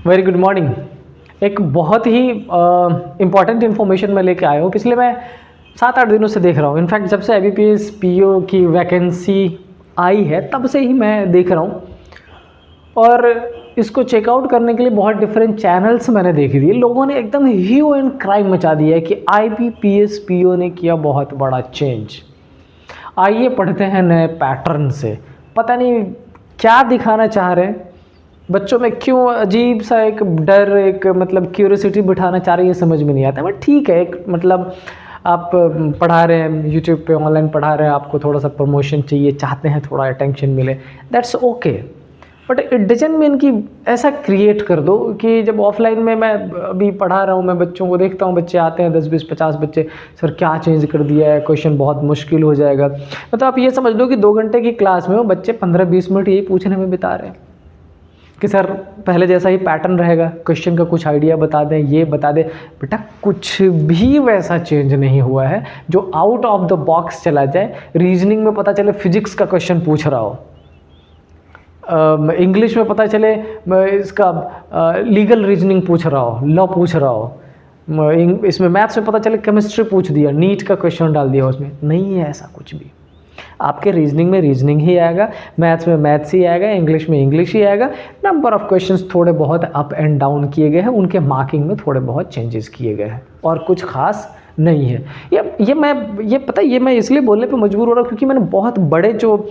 Very good morning. एक बहुत ही important information मैं लेके आया हूँ। पिछले मैं 7-8 दिनों से देख रहा हूँ। इनफैक्ट जब से IBPS PO की वैकेंसी आई है तब से ही मैं देख रहा हूँ, और इसको चेकआउट करने के लिए बहुत डिफरेंट चैनल्स मैंने देख दिए। लोगों ने एकदम ह्यू एंड क्राइम मचा दिया है कि IBPS PO ने किया बहुत बड़ा चेंज। आइए पढ़ते हैं नए पैटर्न से। पता नहीं क्या दिखाना चाह रहे हैं बच्चों में, क्यों अजीब सा एक डर, एक मतलब क्यूरियोसिटी बिठाना चाह रही है, समझ में नहीं आता। बट ठीक है, एक मतलब आप पढ़ा रहे हैं यूट्यूब पे, ऑनलाइन पढ़ा रहे हैं, आपको थोड़ा सा प्रमोशन चाहिए, चाहते हैं थोड़ा अटेंशन मिले, that's okay. But it doesn't mean कि ऐसा क्रिएट कर दो कि जब ऑफलाइन में मैं अभी पढ़ा रहा हूँ, मैं बच्चों को देखता हूँ, बच्चे आते हैं 10-20-50 बच्चे, सर क्या चेंज कर दिया है, क्वेश्चन बहुत मुश्किल हो जाएगा। मतलब आप ये समझ लो कि 2 घंटे की क्लास में वो बच्चे 15-20 मिनट यही पूछने में बिता रहे हैं कि सर पहले जैसा ही पैटर्न रहेगा, क्वेश्चन का कुछ आइडिया बता दें, ये बता दें। बेटा कुछ भी वैसा चेंज नहीं हुआ है जो आउट ऑफ द बॉक्स चला जाए। रीजनिंग में पता चले फिजिक्स का क्वेश्चन पूछ रहा हो, इंग्लिश में पता चले इसका लीगल रीजनिंग पूछ रहा हो, लॉ पूछ रहा हो, इसमें मैथ्स में पता चले केमिस्ट्री पूछ दिया, नीट का क्वेश्चन डाल दिया उसमें। नहीं है ऐसा कुछ भी। आपके रीजनिंग में रीजनिंग ही आएगा, मैथ्स में मैथ्स ही आएगा, इंग्लिश में इंग्लिश ही आएगा। नंबर ऑफ क्वेश्चंस थोड़े बहुत अप एंड डाउन किए गए हैं, उनके मार्किंग में थोड़े बहुत चेंजेस किए गए हैं, और कुछ खास नहीं है। ये मैं इसलिए बोलने पे मजबूर हो रहा हूँ क्योंकि मैंने बहुत बड़े जो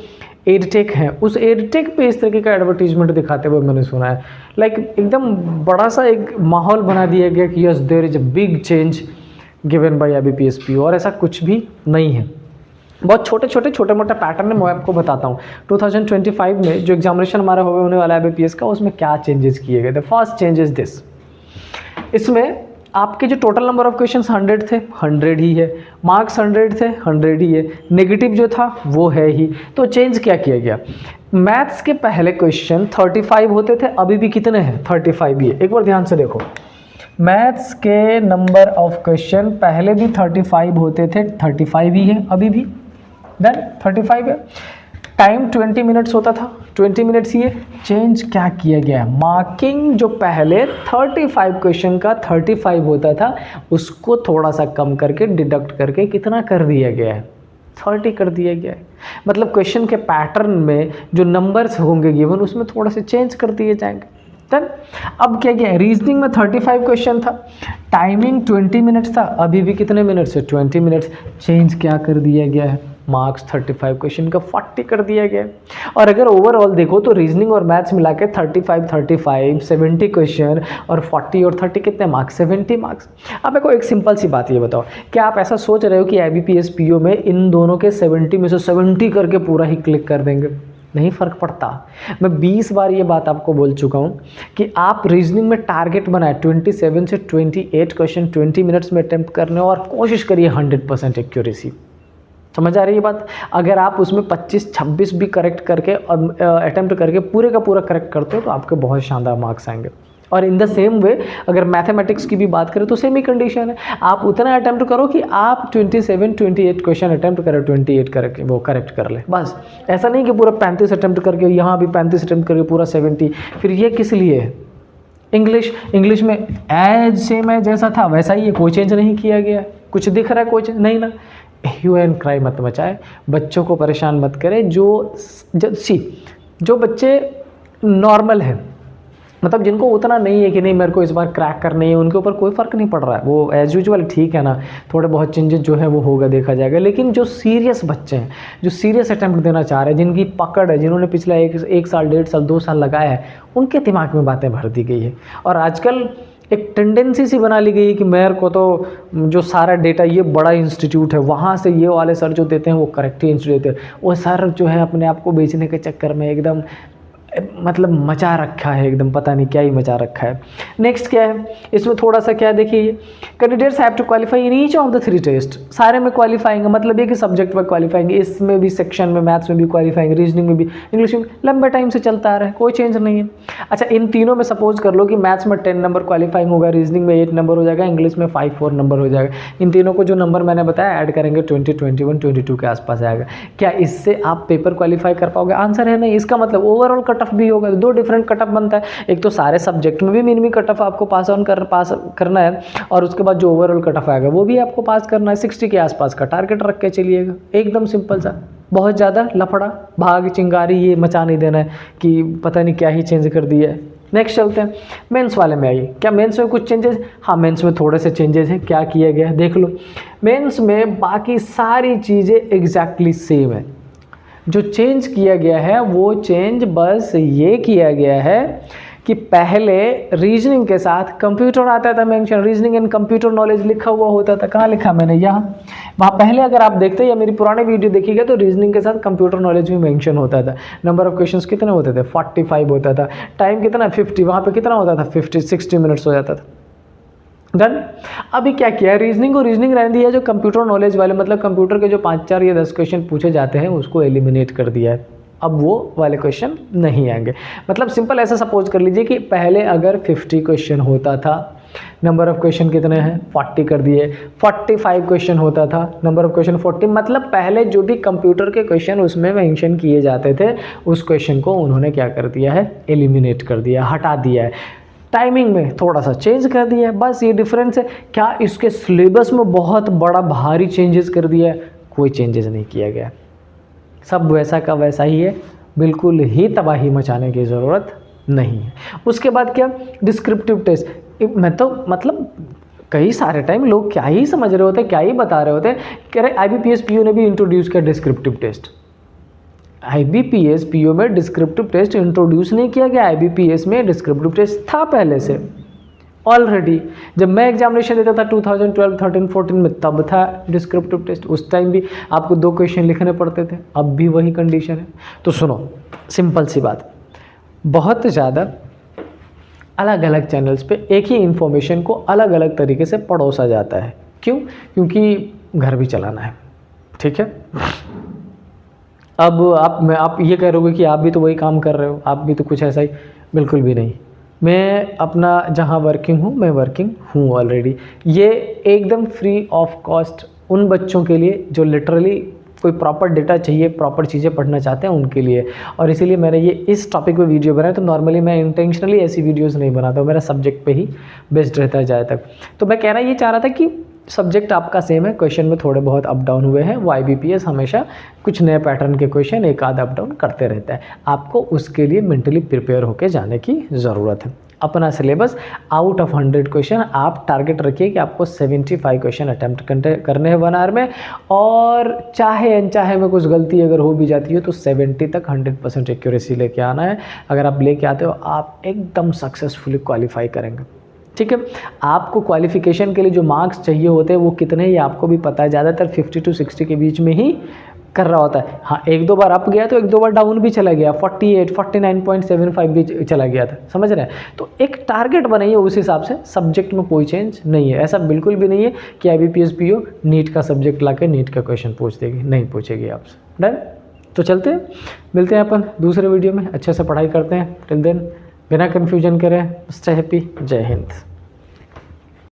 एडटेक हैं उस एडटेक पे इस तरीके का एडवर्टीजमेंट दिखाते हुए मैंने सुना है। लाइक एकदम बड़ा सा एक माहौल बना दिया गया कि yes there is a big change given by IBPS PO, और ऐसा कुछ भी नहीं है। बहुत छोटे मोटे पैटर्न मैं आपको बताता हूँ। 2025 में जो एग्जामिनेशन हमारा होने वाला है IBPS का, उसमें क्या चेंजेस किए गए थे। फर्स्ट चेंज इज दिस, इसमें आपके जो टोटल नंबर ऑफ क्वेश्चंस 100 थे, 100 ही है, मार्क्स 100 थे, 100 ही है, नेगेटिव जो था वो है ही। तो चेंज क्या किया गया, मैथ्स के पहले क्वेश्चन 35 होते थे, अभी भी कितने हैं, 35 ही है। एक बार ध्यान से देखो, मैथ्स के नंबर ऑफ क्वेश्चन पहले भी 35 होते थे, 35 ही है अभी भी, देन 35 है। टाइम 20 मिनट्स होता था, 20 मिनट्स ही है। चेंज क्या किया गया है, मार्किंग जो पहले 35 क्वेश्चन का 35 होता था उसको थोड़ा सा कम करके डिडक्ट करके कितना कर दिया गया है, 30 कर दिया गया है। मतलब क्वेश्चन के पैटर्न में जो नंबर्स होंगे गिवन उसमें थोड़ा से चेंज कर दिए जाएंगे। देन अब क्या किया है, रीजनिंग में 35 क्वेश्चन था, टाइमिंग 20 मिनट्स था, अभी भी कितने मिनट्स है, 20 मिनट्स। चेंज क्या कर दिया गया है, मार्क्स 35 क्वेश्चन का 40 कर दिया गया है। और अगर ओवरऑल देखो तो रीजनिंग और मैथ्स मिला के 35 70 क्वेश्चन, और 40 और 30 कितने मार्क्स, 70 मार्क्स। अब मेरे को एक सिंपल सी बात ये बताओ, क्या आप ऐसा सोच रहे हो कि IBPS PO में इन दोनों के 70 में से 70 करके पूरा ही क्लिक कर देंगे? नहीं फ़र्क पड़ता। मैं 20 बार ये बात आपको बोल चुका हूँ कि आप रीजनिंग में टारगेट बनाए 27 से 28 क्वेश्चन 20 मिनट्स में अटैम्प्ट करने, और कोशिश करिए 100% एक्यूरेसी। समझ आ रही है बात? अगर आप उसमें 25-26 भी करेक्ट करके अटैम्प्ट करके पूरे का पूरा करेक्ट करते हो तो आपके बहुत शानदार मार्क्स आएंगे। और इन द सेम वे अगर मैथमेटिक्स की भी बात करें तो सेम ही कंडीशन है, आप उतना अटैम्प्ट करो कि आप 27-28 क्वेश्चन अटैम्प्ट करें, 28 करके वो करेक्ट कर ले, बस। ऐसा नहीं कि पूरा 35 अटैम्प्ट करके, यहाँ भी 35 अटैम्प्ट करके पूरा 70, फिर ये किस लिए है? इंग्लिश में एज सेम है, जैसा था वैसा ही है, कोई चेंज नहीं किया गया। कुछ दिख रहा है कोई चेंज नहीं ना। ह्यू एंड क्राई मत मचाए, बच्चों को परेशान मत करें। जो बच्चे नॉर्मल हैं, मतलब जिनको उतना नहीं है कि नहीं मेरे को इस बार क्रैक करनी है, उनके ऊपर कोई फ़र्क नहीं पड़ रहा है, वो एज यूजुअल ठीक है ना, थोड़े बहुत चेंजेस जो है वो होगा, देखा जाएगा। लेकिन जो सीरियस बच्चे हैं, जो सीरियस अटैम्प्ट देना चाह रहे हैं, जिनकी पकड़ है, जिन्होंने पिछला एक साल 1.5 साल 2 साल लगाया है, उनके दिमाग में बातें भर दी गई है। और आजकल एक टेंडेंसी सी बना ली गई है कि मेरे को तो जो सारा डेटा ये बड़ा इंस्टीट्यूट है, वहाँ से ये वाले सर जो देते हैं वो करेक्ट ही इंस्टीट्यूट देते हैं। वो सर जो है अपने आप को बेचने के चक्कर में एकदम मतलब मचा रखा है, एकदम पता नहीं क्या ही मचा रखा है। नेक्स्ट क्या है इसमें, थोड़ा सा क्या देखिए, candidates have to qualify in each of the 3 test. सारे में क्वालिफाइंग, मतलब ये कि सब्जेक्ट में क्वालिफाइंग, इसमें भी सेक्शन में, मैथ्स में भी क्वालिफाइंग, रीजनिंग में भी, इंग्लिश में लंबे टाइम से चलता आ रहा है, कोई चेंज नहीं है। अच्छा, इन तीनों में सपोज कर लो कि मैथ्स में 10 नंबर क्वालिफाइंग होगा, रीजनिंग में 8 नंबर हो जाएगा, इंग्लिश में 5-4 नंबर हो जाएगा। इन तीनों को जो नंबर मैंने बताया ऐड करेंगे 20, 21, 22 के आसपास आएगा। क्या इससे आप पेपर क्वालिफाई कर पाओगे? आंसर है नहीं। इसका मतलब ओवरऑल कट ऑफ ऑफ भी होगा, तो 2 डिफरेंट कट ऑफ बनता है। एक तो सारे सब्जेक्ट में भी मिनिमम कट ऑफ आपको पास करना है, और उसके बाद जो ओवरऑल कट ऑफ आएगा वो भी आपको पास करना है। 60 के आसपास का टारगेट रख के चलिएगा, एकदम सिंपल सा। बहुत ज़्यादा लफड़ा भाग चिंगारी ये मचा नहीं देना है कि पता नहीं क्या ही चेंज कर दिया है। नेक्स्ट चलते हैं मेंस वाले में। आइए, क्या मेंस में कुछ चेंजेस? हाँ, मेंस में थोड़े से चेंजेस हैं। क्या किया गया है देख लो। मेंस में बाकी सारी चीज़ें एग्जैक्टली सेम है। जो चेंज किया गया है वो चेंज बस ये किया गया है कि पहले रीजनिंग के साथ कंप्यूटर आता था mention, reasoning and computer knowledge लिखा हुआ होता था। कहाँ लिखा मैंने? यहाँ। वहाँ पहले अगर आप देखते या मेरी पुराने वीडियो देखिएगा तो रीजनिंग के साथ कंप्यूटर नॉलेज भी मेंशन होता था। नंबर ऑफ क्वेश्चंस कितने होते थे? 45 होता था। टाइम कितना? 50। वहाँ पे कितना होता था? 60 मिनट्स हो जाता था। डन। अभी क्या किया है, रीजनिंग को रीजनिंग रहने दिया, जो कंप्यूटर नॉलेज वाले मतलब कंप्यूटर के जो 5, 4 या 10 क्वेश्चन पूछे जाते हैं उसको एलिमिनेट कर दिया है। अब वो वाले क्वेश्चन नहीं आएंगे। मतलब सिंपल ऐसा सपोज कर लीजिए कि पहले अगर 50 क्वेश्चन होता था, नंबर ऑफ क्वेश्चन कितने हैं? 40 कर दिए। 45 क्वेश्चन होता था, नंबर ऑफ क्वेश्चन 40। मतलब पहले जो भी कंप्यूटर के क्वेश्चन उसमें मेंशन किए जाते थे उस क्वेश्चन को उन्होंने क्या कर दिया है? एलिमिनेट कर दिया, हटा दिया है। टाइमिंग में थोड़ा सा चेंज कर दिया है, बस ये डिफरेंस है। क्या इसके सिलेबस में बहुत बड़ा भारी चेंजेस कर दिया है? कोई चेंजेस नहीं किया गया, सब वैसा का वैसा ही है। बिल्कुल ही तबाही मचाने की ज़रूरत नहीं है। उसके बाद क्या? Descriptive test. मैं तो मतलब कई सारे टाइम लोग क्या ही समझ रहे होते हैं, क्या ही बता रहे होते हैं। कह रहे IBPS PO ने भी इंट्रोड्यूस किया डिस्क्रिप्टिव टेस्ट। IBPS PO में डिस्क्रिप्टिव टेस्ट इंट्रोड्यूस नहीं किया गया। IBPS में डिस्क्रिप्टिव टेस्ट था पहले से ऑलरेडी। जब मैं एग्जामिनेशन देता था 2012, 13, 14 में, तब था डिस्क्रिप्टिव टेस्ट। उस टाइम भी आपको 2 क्वेश्चन लिखने पड़ते थे, अब भी वही कंडीशन है। तो सुनो, सिंपल सी बात, बहुत ज़्यादा अलग अलग चैनल्स पे एक ही इन्फॉर्मेशन को अलग अलग तरीके से परोसा जाता है। क्यों? क्योंकि घर भी चलाना है, ठीक है। अब आप ये कह रहे हो कि आप भी तो वही काम कर रहे हो, आप भी तो कुछ ऐसा ही। बिल्कुल भी नहीं। मैं अपना जहाँ वर्किंग हूँ, मैं वर्किंग हूँ ऑलरेडी। ये एकदम फ्री ऑफ कॉस्ट उन बच्चों के लिए जो लिटरली कोई प्रॉपर डेटा चाहिए, प्रॉपर चीज़ें पढ़ना चाहते हैं उनके लिए। और इसीलिए मैंने ये इस टॉपिक पे वीडियो बनाया। तो नॉर्मली मैं इंटेंशनली ऐसी वीडियोस नहीं बनाता हूँ, मेरा सब्जेक्ट पे ही बेस्ड रहता है ज़्यादा तक। तो मैं कहना ये चाह रहा था कि सब्जेक्ट आपका सेम है, क्वेश्चन में थोड़े बहुत अप डाउन हुए हैं। वो IBPS हमेशा कुछ नए पैटर्न के क्वेश्चन एक आध अप डाउन करते रहता है। आपको उसके लिए मेंटली प्रिपेयर होकर जाने की ज़रूरत है। अपना सिलेबस आउट ऑफ 100 क्वेश्चन आप टारगेट रखिए कि आपको 75 क्वेश्चन अटैम्प्ट करने हैं 1 आवर में। और चाहे अनचाहे में कुछ गलती अगर हो भी जाती है तो 70 तक 100% एक्यूरेसी लेके आना है। अगर आप लेके आते हो आप एकदम सक्सेसफुली क्वालिफाई करेंगे, ठीक है। आपको क्वालिफिकेशन के लिए जो मार्क्स चाहिए होते हैं वो कितने ही आपको भी पता है, ज़्यादातर 50 to 60 के बीच में ही कर रहा होता है। हाँ, 1-2 बार अप गया तो 1-2 बार डाउन भी चला गया, 48, 49.75 भी चला गया था, समझ रहे हैं। तो एक टारगेट बनाइए, उस हिसाब से। सब्जेक्ट में कोई चेंज नहीं है, ऐसा बिल्कुल भी नहीं है कि IBPS PO नीट का सब्जेक्ट ला के नीट का क्वेश्चन पूछ देगी, नहीं पूछेगी आपसे। डन। तो चलते हैं, मिलते हैं अपन दूसरे वीडियो में। अच्छे से पढ़ाई करते हैं। टिल देन बिना कन्फ्यूजन करें, स्टे हैप्पी। जय हिंद।